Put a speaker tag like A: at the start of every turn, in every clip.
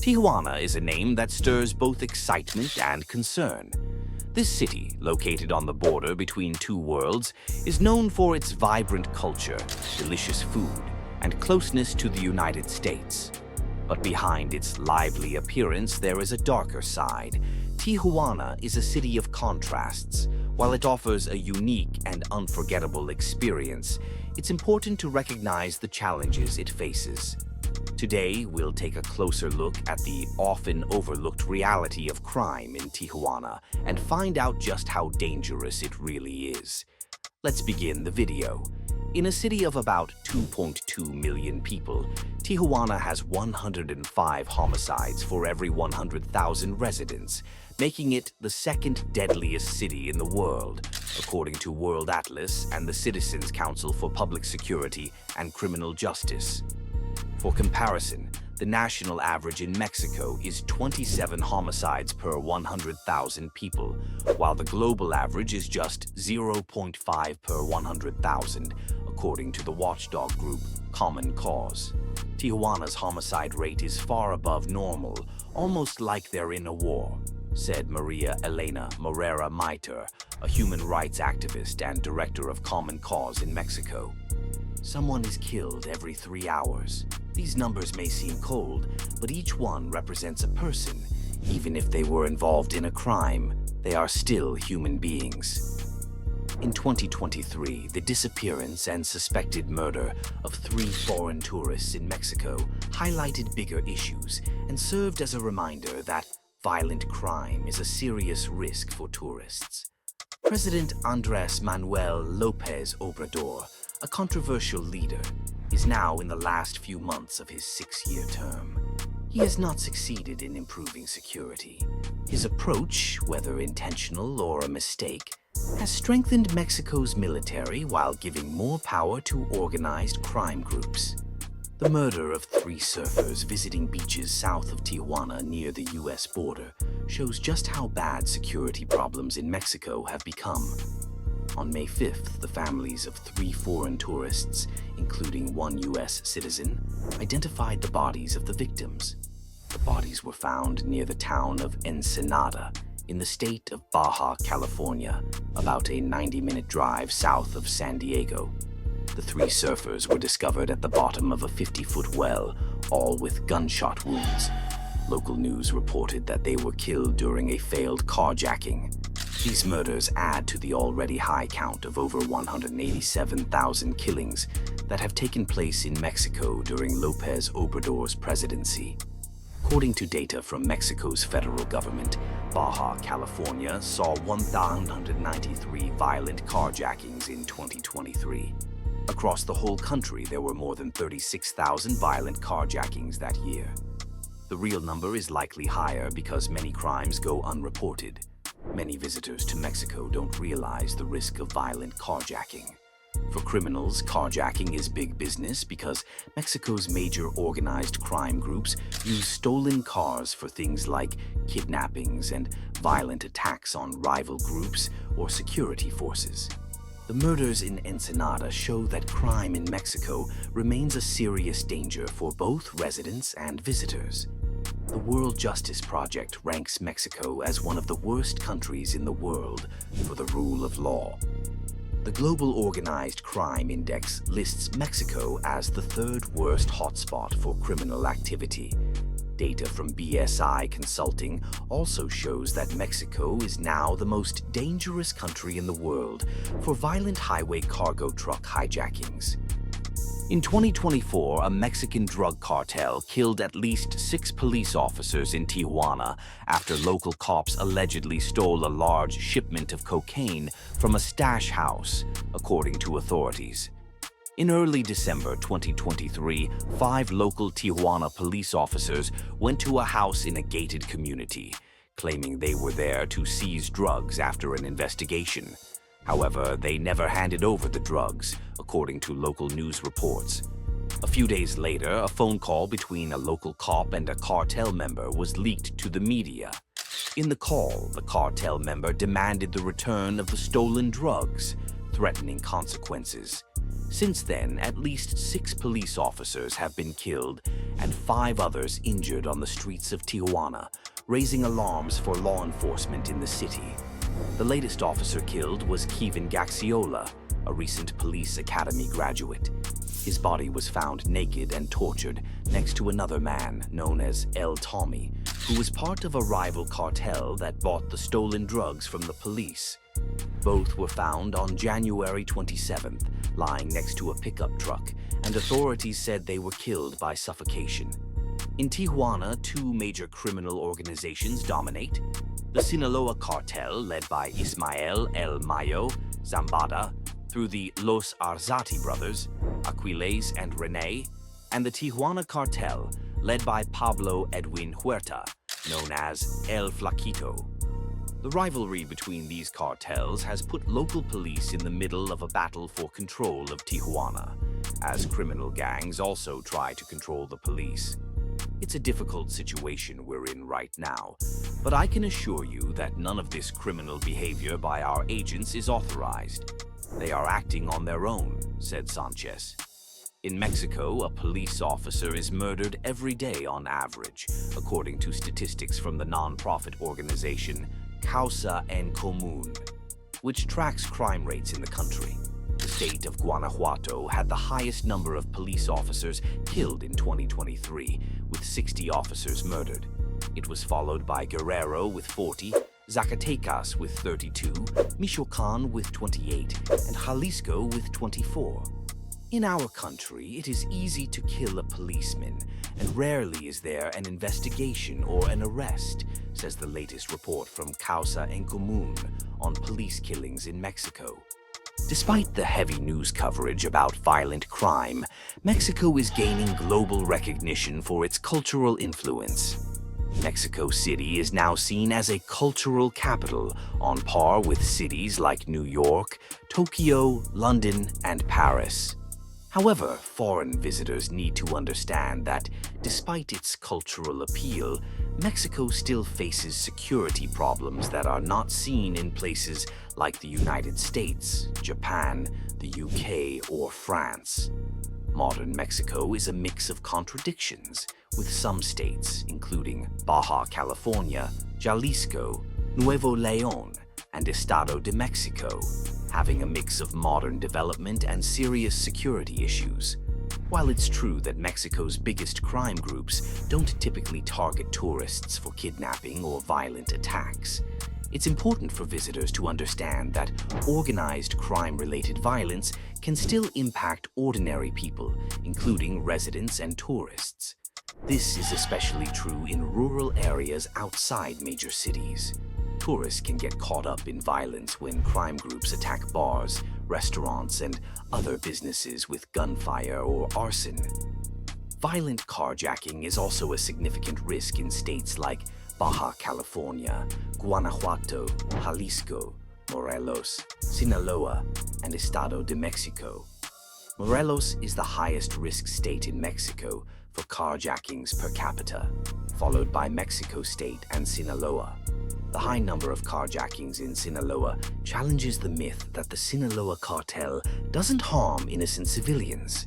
A: Tijuana is a name that stirs both excitement and concern. This city, located on the border between two worlds, is known for its vibrant culture, delicious food, and closeness to the United States. But behind its lively appearance, there is a darker side. Tijuana is a city of contrasts. While it offers a unique and unforgettable experience, it's important to recognize the challenges it faces. Today, we'll take a closer look at the often overlooked reality of crime in Tijuana and find out just how dangerous it really is. Let's begin the video. In a city of about 2.2 million people, Tijuana has 105 homicides for every 100,000 residents, making it the second deadliest city in the world, according to World Atlas and the Citizens Council for Public Security and Criminal Justice. For comparison, the national average in Mexico is 27 homicides per 100,000 people, while the global average is just 0.5 per 100,000, according to the watchdog group Common Cause. Tijuana's homicide rate is far above normal, almost like they're in a war, said Maria Elena Morera Maiter, a human rights activist and director of Common Cause in Mexico. Someone is killed every 3 hours. These numbers may seem cold, but each one represents a person. Even if they were involved in a crime, they are still human beings. In 2023, the disappearance and suspected murder of 3 foreign tourists in Mexico highlighted bigger issues and served as a reminder that violent crime is a serious risk for tourists. President Andrés Manuel López Obrador, a controversial leader, is now in the last few months of his 6-year term. He has not succeeded in improving security. His approach, whether intentional or a mistake, has strengthened Mexico's military while giving more power to organized crime groups. The murder of 3 surfers visiting beaches south of Tijuana near the U.S. border shows just how bad security problems in Mexico have become. On May 5th, the families of 3 foreign tourists, including 1 U.S. citizen, identified the bodies of the victims. The bodies were found near the town of Ensenada, in the state of Baja California, about a 90-minute drive south of San Diego. The 3 surfers were discovered at the bottom of a 50-foot well, all with gunshot wounds. Local news reported that they were killed during a failed carjacking. These murders add to the already high count of over 187,000 killings that have taken place in Mexico during López Obrador's presidency. According to data from Mexico's federal government, Baja California saw 1,193 violent carjackings in 2023. Across the whole country, there were more than 36,000 violent carjackings that year. The real number is likely higher because many crimes go unreported. Many visitors to Mexico don't realize the risk of violent carjacking. For criminals, carjacking is big business because Mexico's major organized crime groups use stolen cars for things like kidnappings and violent attacks on rival groups or security forces. The murders in Ensenada show that crime in Mexico remains a serious danger for both residents and visitors. The World Justice Project ranks Mexico as one of the worst countries in the world for the rule of law. The Global Organized Crime Index lists Mexico as the 3rd worst hotspot for criminal activity. Data from BSI Consulting also shows that Mexico is now the most dangerous country in the world for violent highway cargo truck hijackings. In 2024, a Mexican drug cartel killed at least 6 police officers in Tijuana after local cops allegedly stole a large shipment of cocaine from a stash house, according to authorities. In early December 2023, 5 local Tijuana police officers went to a house in a gated community, claiming they were there to seize drugs after an investigation. However, they never handed over the drugs, according to local news reports. A few days later, a phone call between a local cop and a cartel member was leaked to the media. In the call, the cartel member demanded the return of the stolen drugs. threatening consequences. Since then, at least 6 police officers have been killed and 5 others injured on the streets of Tijuana, raising alarms for law enforcement in the city. The latest officer killed was Kevin Gaxiola, a recent police academy graduate. His body was found naked and tortured next to another man known as El Tommy, who was part of a rival cartel that bought the stolen drugs from the police. Both were found on January 27th, lying next to a pickup truck, and authorities said they were killed by suffocation. In Tijuana, 2 major criminal organizations dominate: the Sinaloa Cartel, led by Ismael El Mayo Zambada, through the Los Arzate brothers, Aquiles and Rene, and the Tijuana Cartel, led by Pablo Edwin Huerta, known as El Flaquito. The rivalry between these cartels has put local police in the middle of a battle for control of Tijuana, as criminal gangs also try to control the police. It's a difficult situation we're in right now, but I can assure you that none of this criminal behavior by our agents is authorized. They are acting on their own, said Sanchez. In Mexico, a police officer is murdered every day on average, according to statistics from the non-profit organization Causa en Común, which tracks crime rates in the country. The state of Guanajuato had the highest number of police officers killed in 2023, with 60 officers murdered. It was followed by Guerrero with 40, Zacatecas with 32, Michoacán with 28, and Jalisco with 24. In our country, it is easy to kill a policeman, and rarely is there an investigation or an arrest, says the latest report from Causa en Común on police killings in Mexico. Despite the heavy news coverage about violent crime, Mexico is gaining global recognition for its cultural influence. Mexico City is now seen as a cultural capital, on par with cities like New York, Tokyo, London, and Paris. However, foreign visitors need to understand that, despite its cultural appeal, Mexico still faces security problems that are not seen in places like the United States, Japan, the UK, or France. Modern Mexico is a mix of contradictions, with some states, including Baja California, Jalisco, Nuevo León, and Estado de Mexico, having a mix of modern development and serious security issues. While it's true that Mexico's biggest crime groups don't typically target tourists for kidnapping or violent attacks, it's important for visitors to understand that organized crime-related violence can still impact ordinary people, including residents and tourists. This is especially true in rural areas outside major cities. Tourists can get caught up in violence when crime groups attack bars, restaurants, and other businesses with gunfire or arson. Violent carjacking is also a significant risk in states like Baja California, Guanajuato, Jalisco, Morelos, Sinaloa, and Estado de Mexico. Morelos is the highest risk state in Mexico for carjackings per capita, followed by Mexico State and Sinaloa. The high number of carjackings in Sinaloa challenges the myth that the Sinaloa cartel doesn't harm innocent civilians.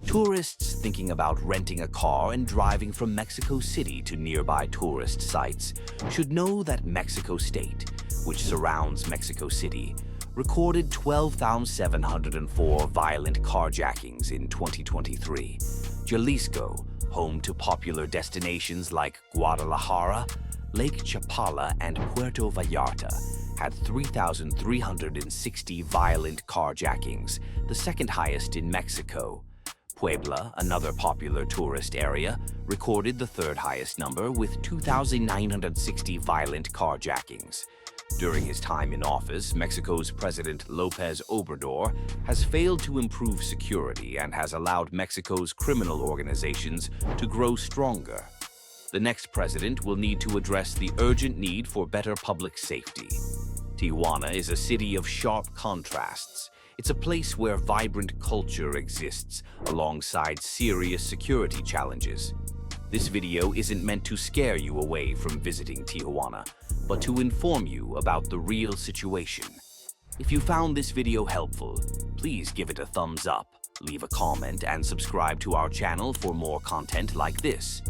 A: Tourists thinking about renting a car and driving from Mexico City to nearby tourist sites should know that Mexico State, which surrounds Mexico City, recorded 12,704 violent carjackings in 2023. Jalisco, home to popular destinations like Guadalajara, Lake Chapala, and Puerto Vallarta, had 3,360 violent carjackings, the second highest in Mexico. Puebla, another popular tourist area, recorded the third highest number with 2,960 violent carjackings. During his time in office, Mexico's President López Obrador has failed to improve security and has allowed Mexico's criminal organizations to grow stronger. The next president will need to address the urgent need for better public safety. Tijuana is a city of sharp contrasts. It's a place where vibrant culture exists alongside serious security challenges. This video isn't meant to scare you away from visiting Tijuana, but to inform you about the real situation. If you found this video helpful, please give it a thumbs up, leave a comment, and subscribe to our channel for more content like this.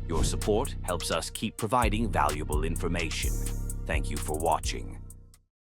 A: Your support helps us keep providing valuable information. Thank you for watching.